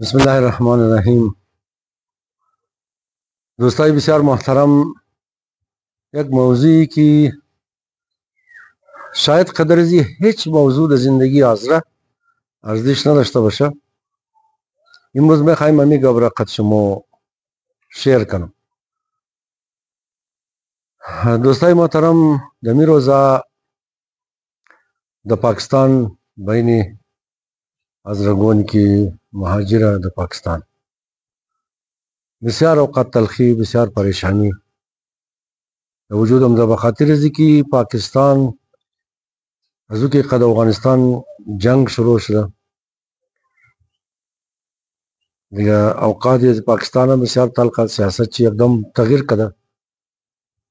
بسم الله الرحمن الرحیم. دوستای بسیار محترم، یک موضوعی که شاید قدر از هیچ موضوع در زندگی حاضره ارزش نداشته باشه، امروز میخوایم امی گپ قد شما شیر کنم. دوستای محترم، دمی روزا در پاکستان بین ازرگون کی مهاجر در پاکستان بسیار اوقات تلخی، بسیار پریشانی وجود هم به خاطر ازی که پاکستان ازو که قد افغانستان جنگ شروع شده دیگه اوقات پاکستان هم بسیار تلخ سیاست چی اقدام تغییر کرده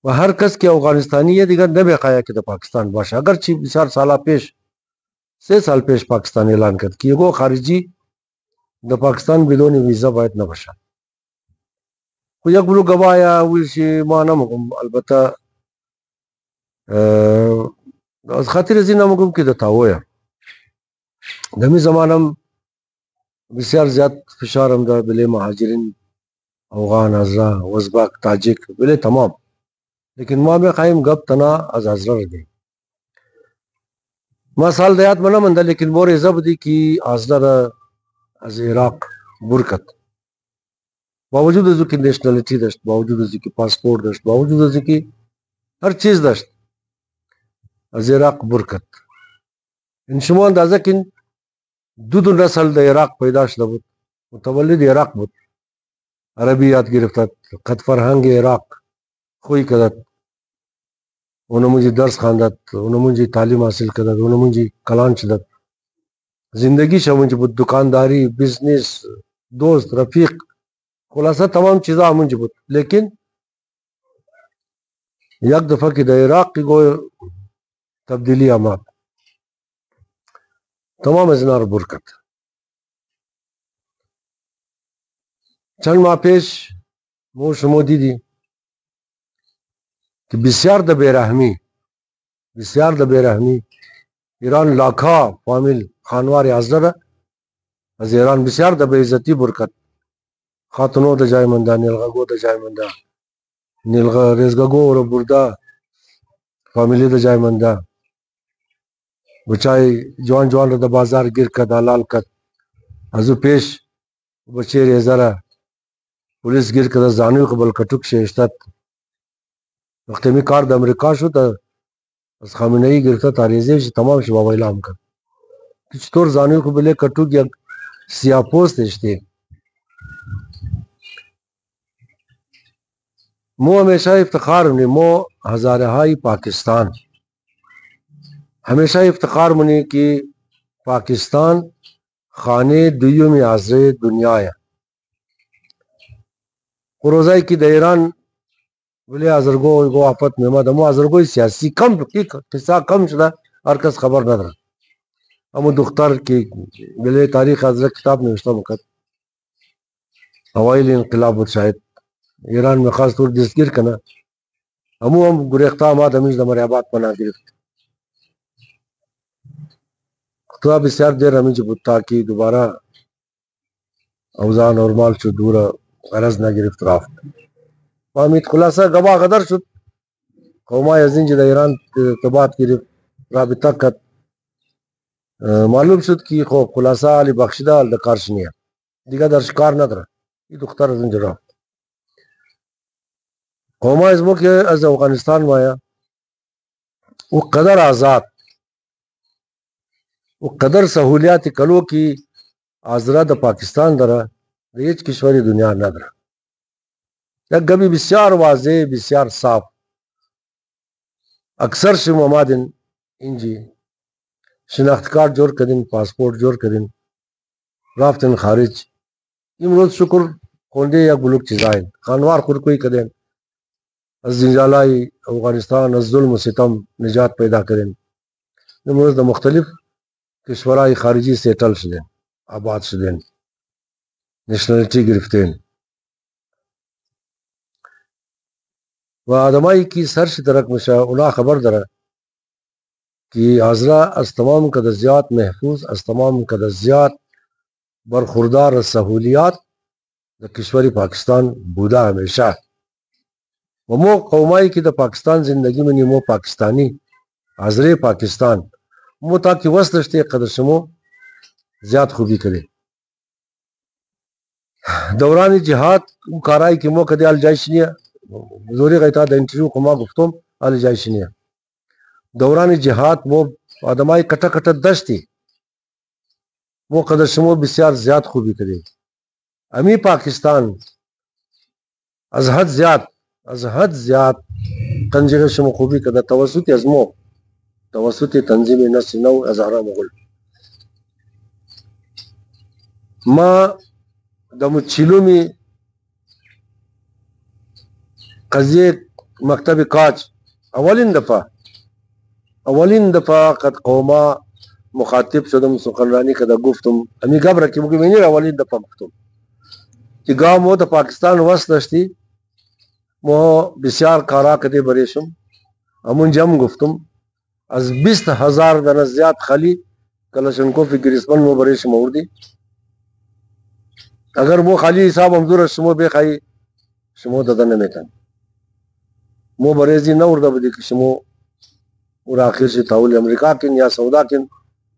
و هر کس که افغانستانی ہے دیگر نمیخوایا که در پاکستان باشه، اگرچه بسیار سالا پیش 3 سال پیش پاکستان اعلان کرد که یگو خارجی در پاکستان بدون ویزا باید نباشه. خو یک بلو گوایا ویل شي ما نمگم، البته از خاطر ازی نمگم که در تاویه دمی زمانم بسیار زیاد فشارم ده بله مهاجرین افغان، ازرا، ازبک، تاجک بله تمام، لیکن ما میخوایم گپ تنا از ازرا ردیم. ما سال دیات منا منده لیکن بور ازب دی کی ازرا از عراق برکت باوجود ازو کی نیشنلیتی داشت، باوجود ازو کی پاسپورت داشت، باوجود ازو کی هر چیز داشت، از عراق برکت. ان شما اندازه کن دو نسل در عراق پیدا شده بود، متولد عراق بود، عربی یاد گرفتد، قد فرهنگ عراق خوی کدد، اونو مجھے درس خواندد، اونو مجھے تعلیم حاصل کدد، اونو مجھے کلان شدد، زندگی شا مجھے بود، دکانداری، بزنس، دوست، رفیق، خلاصہ تمام چیزاں مجھے بود. لیکن یک دفعہ کی در عراق کی گو تبدیلی آمد، تمام ازنار برکت. چند ماه پیش مو شما دیدی که بسیار در بیرحمی ایران لاکھا فامیل خانوار ازرا از ایران بسیار در بیعزتی برکت، خاتونو در جای منده، نیلغگو در جای منده، ریزگگو و برده فامیلی در جای منده، بچای جوان جوان رو در بازار گیر کد، حلال کد. ازو پیش بچه ریزره پولیس گیر کد، زانوی قبل کٹک شیشتت. وقتی می کار در امریکا شو تا از خامنه ای گرفته تاریزه شی تمام شی بابا اعلام کرد که چطور زانوی قبل کٹک یک سیاه پوست اشتی. مو ہمیشہ افتخار منی، مو ہزارہ ہائی پاکستان ہمیشہ افتخار منی کہ پاکستان خانے دویوں میں حاضر دنیا ہے. روزائی کی در ایران بلے ازرگو گو آفت میں مو ازرگوی سیاسی کم قصہ کم شدہ ہر کس خبر نہ درہ. امو دختر کی بلے تاریخ ازرگ کتاب نوشتہ مکت اوائل انقلاب بود شاید ایران میں خاص طور دستگیر کنا امو ہم گریختہ آماد ہمیش دمر آباد پناہ گرفت. خطوہ بسیار دیر ہمیش بود تاکہ دوبارہ اوزان اور مال شد دورا غرض نہ گرفت رافت. فهمید خلاصہ گواہ غدر شد قومای ازین جدا ایران ارتباط گرفت رابطہ کت. معلوم شد کہ خو خلاصہ علی بخشدہ علی کارشنیہ دیگه در شکار نداره. این دختر از اینجا رفت. قومای ازمو که از افغانستان مایا او قدر آزاد او قدر سہولیات کلو کی آزرا در پاکستان داره در هیچ کشوری دنیا نداره. یک گبی بسیار واضح، بسیار صاف. اکثر شما مادن اینجی شناخت کارت جور کدین، پاسپورت جور کدین، رافتن خارج. امروز شکر خونده یک بلوک چیزائن خانوار خود کوئی کدین از زنجالای افغانستان از ظلم و ستم نجات پیدا کدین. امروز در مختلف کشورهای خارجی سیٹل شدین، آباد شدین، نیشنلیتی گرفتین و آدمایی کی سرش درک مشا اونا خبر داره کہ آزرا از تمام قدر زیاد محفوظ، از تمام قدر زیاد برخوردار از سہولیات د کشور پاکستان بودا ہمیشہ و مو قومائی کی د پاکستان زندگی میں نیمو پاکستانی حضر پاکستان مو تاکہ وسط رشتے قدر شمو زیاد خوبی کرے دوران جہاد کارائی کی مو کدی آل جائشنیا زوری غیتا دا انٹرویو کما گفتم آل جائشنیا دوران جہاد مو آدمائی کٹا کٹا دشتی مو قدر شمو بسیار زیاد خوبی کرے امی پاکستان از حد زیاد کنجغ شمو خوبی کرده توسط ازمو توسط تنظیم نسل نو ازهرا مغل ما دمو چیلومی قضیه مکتب کاج اولین دفعه قد قوما مخاطب شدم سخنرانی کده گفتم امی گبره که بگو بینیر اولین دفعه مکتوم که گاه مو دا پاکستان وست داشتی مو بسیار کارا کده بریشم همون جمع گفتم از 20,000 دنه زیاد خالی کلاشنکوف گریسمن مو بریشم اوردی اگر مو خالی حساب همزور شمو بخواهی شمو دادن نمیتن مو بریزی نورده بدی که شمو اور آخر شی تاول امریکا کن یا سودا کن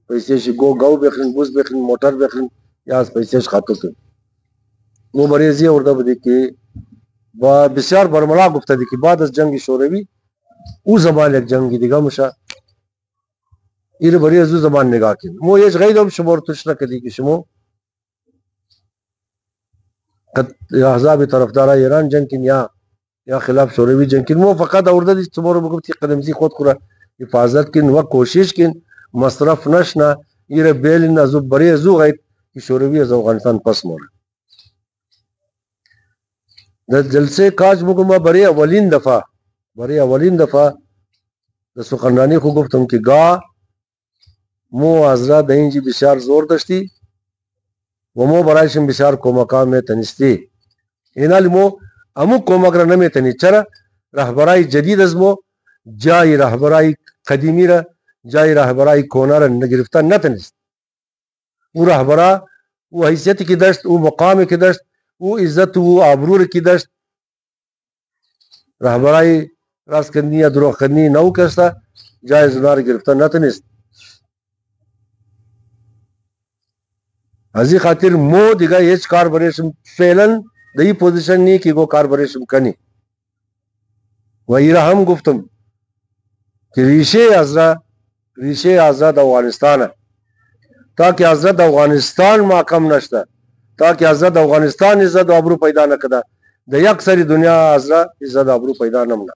پیسے شی گو بخلین بوز بخلین موٹر بخلین یا پیسے شی خاطو کن مو بریزی اورده بدی که با بسیار برملا گفته دی که بعد از جنگ شوروی او زمان یک جنگی دیگه مشا ایر بری از او زمان نگاه کن مو ایش غیدم شمور تشنه کدی که شمو احزاب طرفدار ایران جنگ کن یا خلاف شوروی جنگ کن مو فقط اورده دی شمور بگفتی قدمزی خود خورا حفاظت کن و کوشش کن مصرف نشنا ایر بیلین ازو بری ازو غید که شوروی از افغانستان پس مورد د جلسه کاج مگو ما برای اولین دفعه د سخنرانی خو گفتم که گاه مو حضرت دینجی بسیار زور داشتی و مو برایشم بسیار کمکان میں تنستی اینالی مو امو کمک را نمی تنی چرا رهبرای جدید از مو جای رهبرای قدیمی را جای رهبرای کونا را نگرفتن نتنست او رهبرا او حیثیتی که داشت او مقامی که داشت او عزت و آبرو کی داشت رهبرای راست کردنی یا دروغ کردنی نو کستا جای زنار گرفتن نتنست ازی خاطر مو دیگه هیچ کار بریشم فعلا دی پوزیشن نی که گو کار بریشم کنی و ایرا هم گفتم که ریشه حضرت افغانستان تاکہ حضرت افغانستان محکم نشتا تاکہ حضرت افغانستان عزت و آبرو پیدا نکدا د یک سری دنیا حضرت عزت و آبرو پیدا نمنا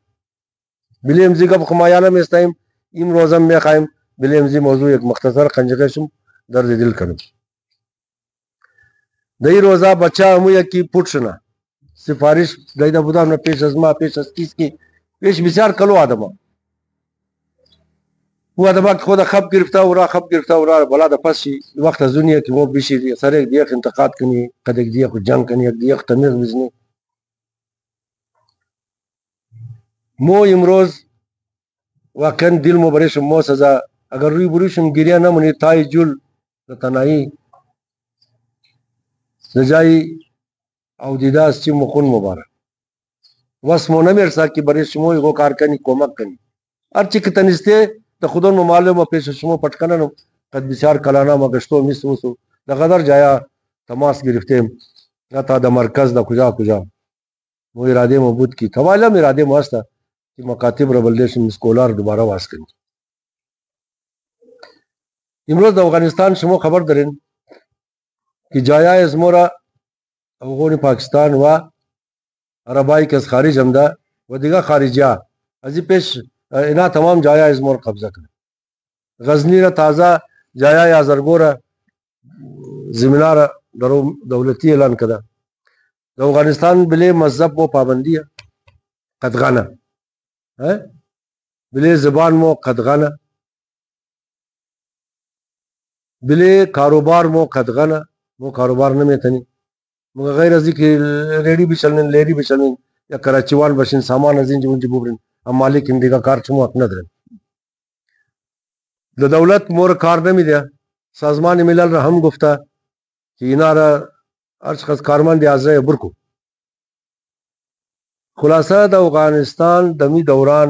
بلی امزی گب خمایانا میں استائم ایم روزم میں خائم بلی امزی موضوع ایک مختصر خنجقشم درد دل کنم دئی روزہ بچہ ہمو یکی پوٹشنا سفارش گئی دا بودا ہمنا پیش از ما پیش از کس کی پیش بسیار کلو آدم او آدم خود خب گرفتا ورا بلا دا پس شی وقت از دنیا کی مو بیشی سر ایک دیخ انتقاد کنی قد ایک دیخ جنگ کنی ایک دیخ تمیز بزنی مو امروز واقعا دل مو بریشم مو سزا اگر روی بریشم گریا نمونی تای جول تنائی نجای او دیداز چی مخون مبارک وس مو نمیرسا کی بریشمو یگو کار کنی کومک کنی ارچی که تنسته تا خودون ممالم و پیش شمو پٹکننم قد بسیار کلانا مگشتو میسوسو دا قدر جایا تماس گرفتیم تا دا مرکز دا کجا مو اراده مو بود کی توالم اراده مو هستا که مکاتب ربلدیشن مسکولار دوباره واس کنی امروز دا افغانستان شمو خبر دارین که جایا ازمورا افغان پاکستان و عربائی کے خارج ہمدا و دیگا خارجیا ازی پیش اینا تمام جایا ازمور قبضہ کرے غزنی را تازہ جایا یا زرگورا زمینار درو دولتی اعلان کدا افغانستان بلے مذہب و پابندی قدغانا بلے زبان مو قدغانا بلے کاروبار مو قدغانا مو کاروبار نمی تنی مگر غیر ازی که ریڈی بھی چلنین لیری بھی چلنین یا کراچیوان بشین سامان ازین جو انجی بوبرین ام مالک اندیگا کار چمو حق ندرین دا دولت مور کار نمی دیا سازمان ملل را ہم گفتا چې ایناره ارچ کارمن دی ازره برکو خلاصه د افغانستان دمی دوران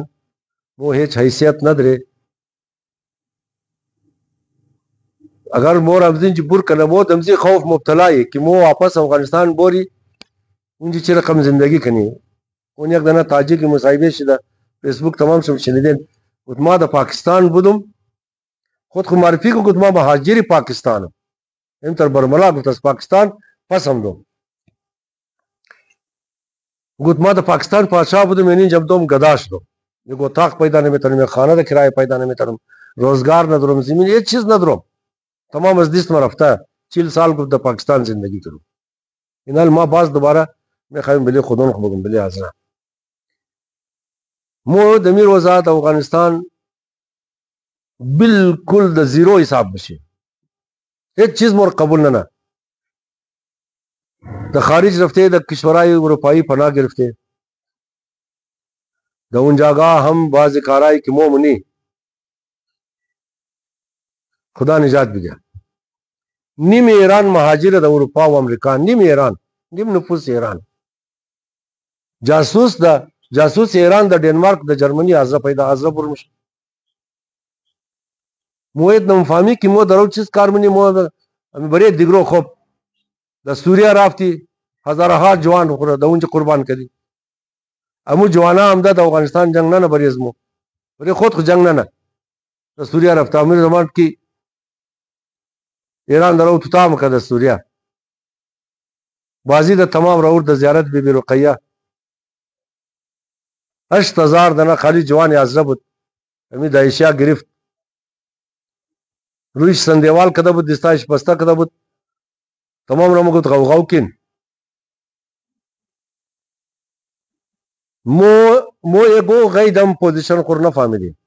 وہ هیچ حیثیت ندره اگر مور ابزین چې بور کنه مو دمزی خوف مبتلا ہے کہ مو واپس افغانستان بوری اون چی رقم زندگی کنی اون یک دنه تاجی کی مصاحبه شده فیسبوک تمام شم شنیدین گفت ما د پاکستان بودم خود خو معرفی کو گفت ما مهاجری پاکستانم ام تر برملا گفت از پاکستان پس هم دوم گفت ما د پاکستان پادشاه بودم یعنی جب دوم گداش دو میگو تاق پیدا نمیتونم خانه د کرایه پیدا نمیتونم روزگار ندارم زمین یک چیز ندارم تمام از دست میں رفتا ہے 40 سال کو د پاکستان زندگی کروں انال ما باز دوبارہ میں خواهیم بلی خودون خو بگم بلی حاضر مو دمیر وزارت افغانستان بالکل د زیرو حساب بشي هیچ چیز مور قبول نه د خارج رفته د کشورهای اروپایی پناه گرفته د اون جاگاه هم بعض کارهای که مومنی خدا نجات بگه نیم ایران مهاجر د اروپا و امریکا نیم ایران نیم نفوس ایران جاسوس ایران د ډنمارک د جرمنی ازره پیدا ازره برمش موید نم فهمی که مو درو چیز کار منی مو بری دیگرو خوب د سوریا رافتی هزارها جوان خورا د اونچ قربان کړي امو جوانا هم د افغانستان جنگ نه بری ازمو بری خود خو جنگ نه د سوریا رافت امیر زمان کی ایران درو تام کده سوریا بازی د تمام راور د زیارت بی بی رقیہ 8000 دنا خالی جوان ازره بود امی د ایشیا گرفت رویش سندیوال کده بود دستایش پستا کده بود تمام را مگود غوغاو کن مو ایگو غیدم پوزیشن خور نفهمیدی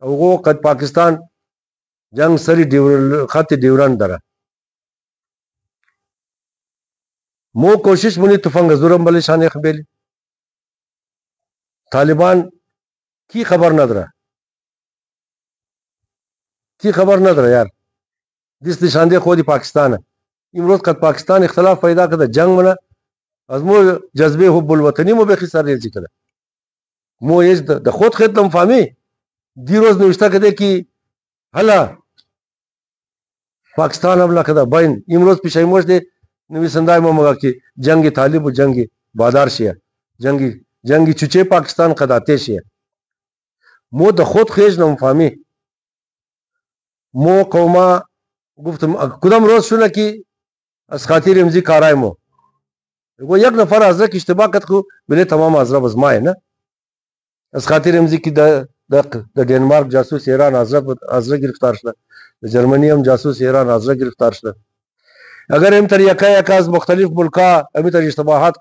اوگو قد پاکستان جنگ سری خط ډیورنډ دره مو کوشش منی تفنگ زورم بلی شان خبیلی طالبان کی خبر نداره یار دست نشانده خودی پاکستانه امروز قد پاکستان اختلاف پیدا کرده جنگ منه از مو جذبه حب الوطنی مو بخی سر ریزی کرده مو ایج د خود خدم فهمی دیروز نوشته کده کی حالا پاکستان حمله کده باین امروز پیشایموش ده نویسندای ما مگا کی جنگ طالب و جنگ بادار شیه جنگی چوچه پاکستان قداته شیه مو د خود خیج نم فهمی مو قوما گفتم کدام روز شونه کی از خاطر امزی کارای مو گو یک نفر حضره که اشتباه کد خو بله تمام حضره بزمای نه از خاطر امزی کی د ډنمارک جاسوس ایران حضره گرفتار شده د جرمنی هم جاسوس ایران حضره گرفتار شده اگر ام تر یکا از مختلف ملکا امی تر اشتباهات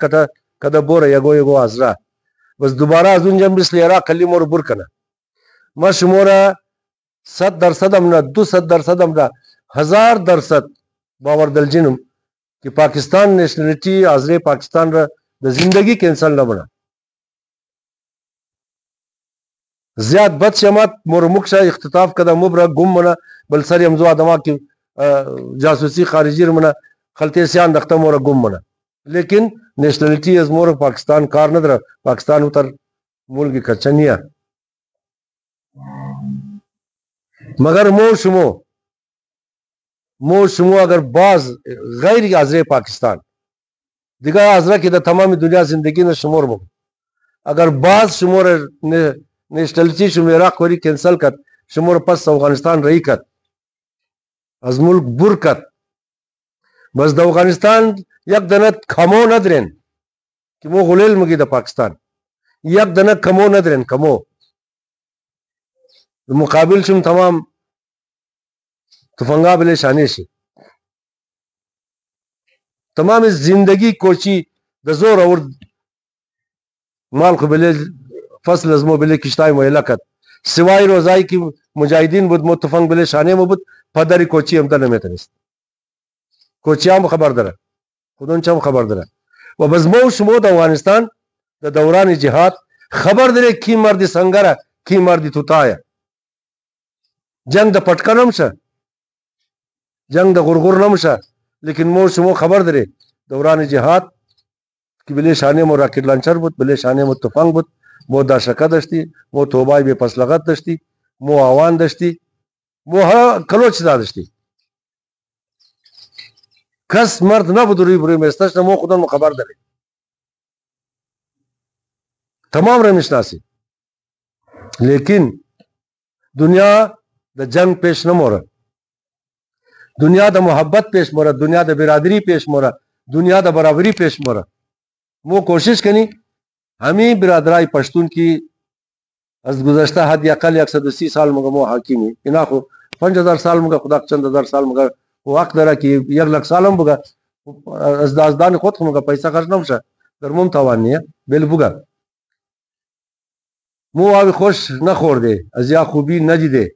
کده بوره یگو حضره بس دوباره از اونجا مثل عراق کلی مور بور کنه ما شموره 100% هم نه 200% هم نه 1000% باور دلجنم کہ پاکستان نیشنلٹی حاضر پاکستان را د زندگی کینسل نہ بنا زیاد بد شمات مور مکشا اختطاف کدا مبرا گم منا بل سر امزو آدما کی جاسوسی خارجی منا خلطے سیان دختہ مورا گم منا لیکن نیشنلٹی از مور پاکستان کار ندرا پاکستان اتر ملک کچنیا مگر مو شمو اگر باز غیر حاضر پاکستان دیگر حاضرہ کی دا تمامی دنیا زندگی نے شمور مو اگر باز شمور نیشنلٹی شمو عراق وری کینسل کت شمور پس افغانستان رہی کت از ملک بر کت بس دا افغانستان یک دنت کمو ندرین کہ مو غلیل مگی دا پاکستان یک دنت کمو ندرین کمو مقابل شم تمام تفنگا بلے شانے شی تمام زندگی کوچی د زور اور مال کو بلے فصل ازمو بلے کشتای مویلا کت سوای روزائی کی مجاہدین بود متفنگ بلے شانے مو بود پدری کوچی ہم تنه میتنست کوچی هم خبر داره خودون چم خبر داره و بزمو شمو د افغانستان د دوران جهاد خبر داره کی مردی سنگره کی مردی توتایا جنگ د پټکنم شه جنگ د غرغر نم شه لیکن مو شما خبر داره دوران جهاد که بله شانه مو راکت لانچر بود، بله شانه مو تفنگ بود، مو داشکه داشتی، مو توبای به پسلغت داشتی، مو آوان داشتی، مو ها کلوچ داشتی. کس مرد نبود روی بروی میستش، مو خودم مو خبر داره، تمام رو میشناسی. لیکن دنیا د جنگ پیش نموره، دنیا د محبت پیش موره، دنیا د برادری پیش موره، دنیا د برابری پیش موره. مو کوشش کنی ہمیں برادرائی پشتون کی از گزشتہ حد اقل 130 سال مگا مو حاکمی اینا خو 5000 سال مگا خدا چند ہزار سال مگا وقت دارا کی 1 لک سالم بگا از دازدان خود مگا پیسہ خرچ نمشه در مم توانیه بل بگا مو آوی خوش نخورده از یا خوبی نجده.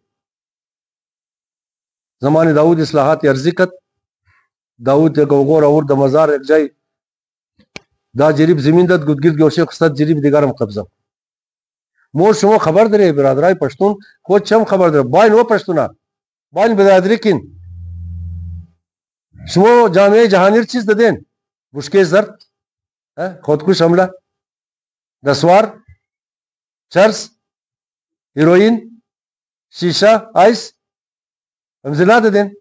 زمان داود اصلاحات ارزی کت، داود گوگور اور د مزار یک جای دا جریب زمین داد گدگیر گوشه خستاد جریب دیگرم قبضه. مو شما خبر داره برادرای پشتون خود چم خبر داره باین و پشتونا باین برادری کن. شما جامعه جهانیر چیز دادین بشکه زرد خودکش حمله دسوار چرس هیروین شیشه آیس همزلا دادین.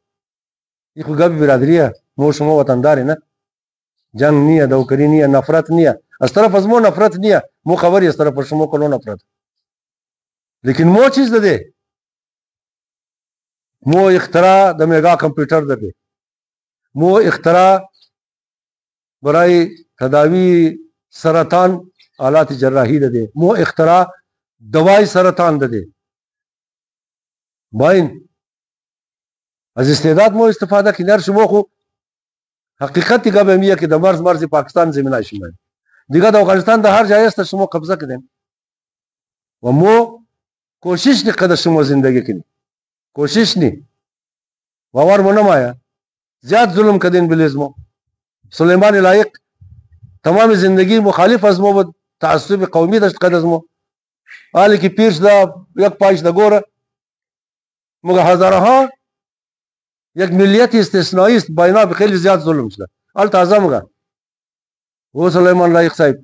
یہ خود گابی برادری ہے. مو شما وطنداری نه جنگ نیه دوکری نیه نفرت نیه از طرف از مو نفرت نیه مو خبری از طرف شما کلو نفرت. لیکن مو چیز داده مو اختراع د میگا کمپیوٹر داده، مو اختراع برای تداوی سرطان آلات جراحی داده، مو اختراع دوائی سرطان داده. باین از استعداد مو استفاده کنار شما خو حقیقت دیگه به میگه که د مرز پاکستان زمینای شما دیگه د افغانستان د هر جای است شما قبضه کردین و مو کوشش نی قدر شما زندگی کنی کوشش نی باور مو نمایا زیاد ظلم کردین بلیزمو. سلیمان لایق تمام زندگی مخالف از مو بود، تعصب قومی داشت قد از مو حالی که پیرش دا یک پایش دا گوره مگه هزارها یک ملیت استثنایی است با اینا خیلی زیاد ظلم شده. حال تازه مگه وہ سلیمان لایق صاحب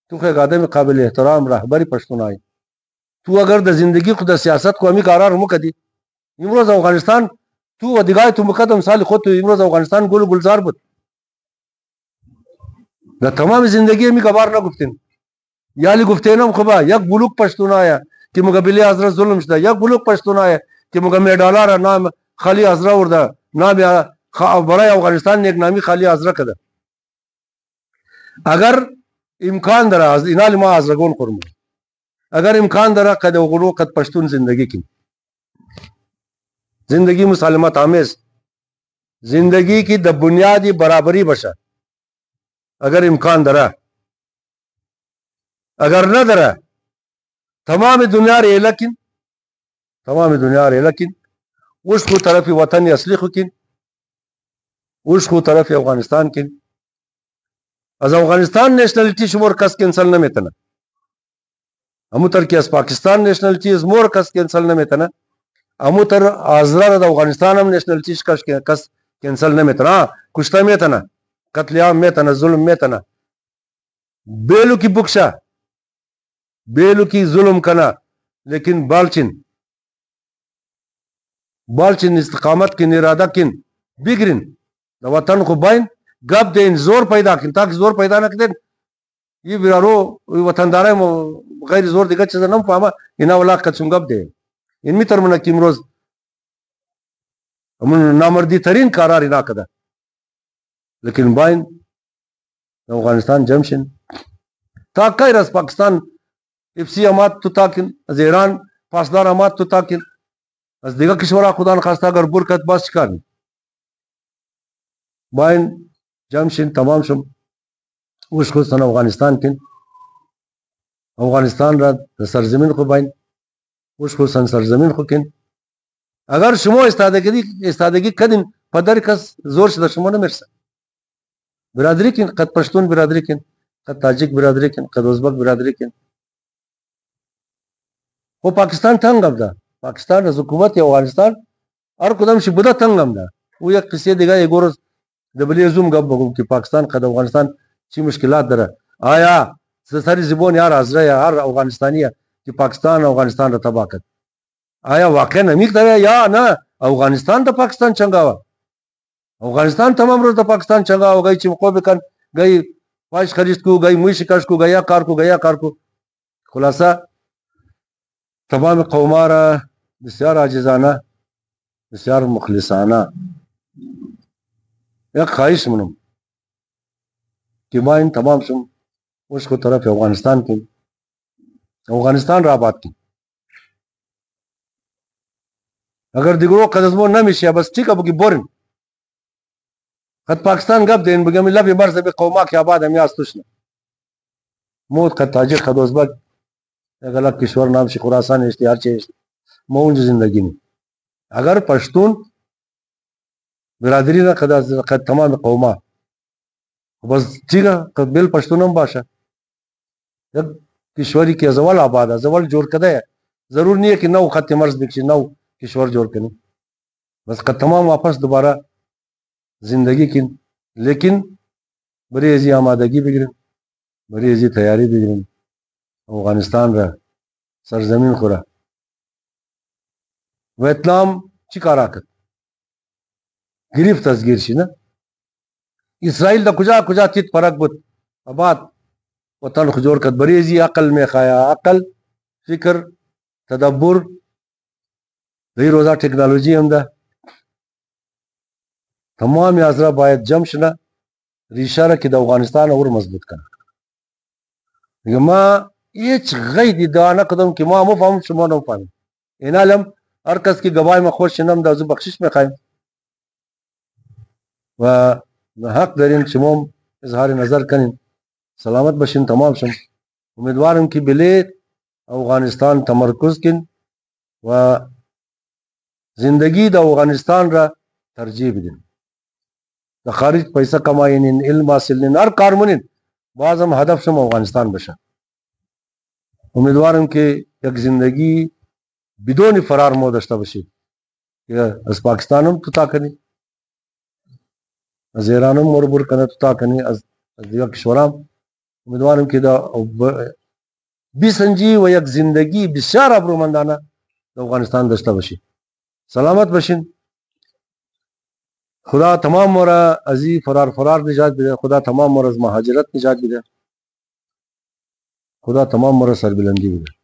تو خیلی آدم قابل احترام رهبری پشتونای تو اگر د زندگی خود سیاست کو همی قرار مکدی امروز افغانستان تو و دیگه تو مقدم سال خود تو امروز افغانستان گل گلزار بود در تمام زندگی همی قبار نگفتین یالی گفتینم خوبا یک بلوک پشتونایا که مقابله حضرت ظلم شده، یک بلوک پشتونایا که مقابله ډالر نام خالی حضرت ورده نام برای افغانستان یک نامی خالی حضرت کده. اگر امکان داره از اینال ما از رگون خورم اگر امکان داره قد غرو قد پشتون زندگی کن زندگی مسالمت آمیز زندگی کی د بنیادی برابری بشه اگر امکان داره. اگر نہ داره تمام دنیا ری لیکن تمام دنیا ری لیکن اس کو طرف وطن اصلی خو کن اس کو طرف افغانستان کن از افغانستان نیشنلٹی شمور کس کینسل نہ میتنا امو تر کی از پاکستان نیشنلٹی از مور کس کینسل نہ میتنا امو تر آزرا د افغانستان هم نیشنلٹی کس کینسل نہ میتنا کشتا میتنا قتل عام میتنا ظلم میتنا بیلو کی بکشا بیلو کی ظلم کنا لیکن بالچن استقامت کن ارادہ کن بگرن دا وطن کو بائن گب دین زور پیدا کن تاکہ زور پیدا نہ کن یہ برارو وطندار غیر زور دیگه چیزا نم فهمه اینا ولا قد گب دین این می ترمنه که امروز نامردی ترین کارار اینا کده لیکن باین افغانستان جمشن تا غیر از پاکستان افسی امات تو تاکن از ایران پاسدار امات تو تاکن از دیگه کشورها خدا نخواسته اگر برکت باز چکارن باین جمشن تمام شم وش خودستان افغانستان کن افغانستان را سرزمین خو باین وش خودستان سرزمین خو کن. اگر شما استادگی کدین پدر کس زور شده شما نمیرسه برادری کن قد پشتون برادری کن قد تاجک برادری کن قد ازبک برادری کن. خو پاکستان تنگم ده پاکستان از حکومت افغانستان هر کدام شی بوده تنگم ده او یک قصه دیگه یگورز دبلی زوم گپ بگم که پاکستان قد افغانستان چی مشکلات داره. آیا سری زبون یار حاضره یا هر افغانستانیه که پاکستان افغانستان را تباه کرد؟ آیا واقعا نمیک داره یا نه افغانستان د پاکستان چنگاوه؟ افغانستان تمام روز د پاکستان چنگاوه گئی چې مقو بکن گئی پاش خرید کو گئی موی شکست کو گیا کار کو خلاصه تمام قوما را بسیار عاجزانه بسیار مخلصانه یک خواهش منم که ما این تمام شم اس کو طرف افغانستان کی افغانستان را آباد کی اگر دیگرو قدزمون نمیشه بس ٹھیک اب کی بورن قد پاکستان گپ دین بگم لب مرز به قوما کی آباد هم یاستوش نه موت قد تاجر قد ازبک غلط کشور نام شي خراسان اشتهار چه مونج زندگی نه اگر پشتون برادری نه قد تمام قوما بس ٹھیک ہے قد بل پشتونم باشه یک کشوری کی زوال آباد زوال جوړ کده ضرور نہیں ہے کہ نو خط مرز بکشی نو کشور جوړ کنی بس قد تمام واپس دوبارہ زندگی کی لیکن بڑی ایزی آمادگی بگرن بڑی ایزی تیاری بگرن افغانستان را سرزمین خورا ویتنام چی کارا کرد گریف تصگیر شی نه اسرائیل دا کجا کجا تیت فرق بود آباد وطن خجور کرد بڑی ایزی عقل میں خایا عقل فکر تدبر دی روزہ ٹیکنالوجی هم ده تمام یازرا باید جمع شنه ریشه را که د افغانستان اور مضبوط کنه دیگه ما هیچ غیدی دعا نکردم که ما مفهم شما نفهمیم این علم هر کس که گواهی ما خوش شنم دا زو بخشش میخوایم و حق دارین شما اظهار نظر کنین سلامت باشین تمام شم امیدوارم که بلیت افغانستان تمرکز کن و زندگی د افغانستان را ترجیح بدین د خارج پیسہ کماینین علم حاصلین هر کار منین بعضم هدف شم افغانستان بشه امیدوارم که یک زندگی بدون فرار مو داشته باشی که از پاکستانم توتا کنی از ایرانم مربور کنه توتا کنی از دیگر کشورام امیدوارم که بیسنجی و یک زندگی بسیار ابرومندانه د افغانستان داشته باشی سلامت باشین خدا تمام مورا ازی فرار نجات بده خدا تمام مورا از مهاجرت نجات بده خدا تمام مورا سربلندی بده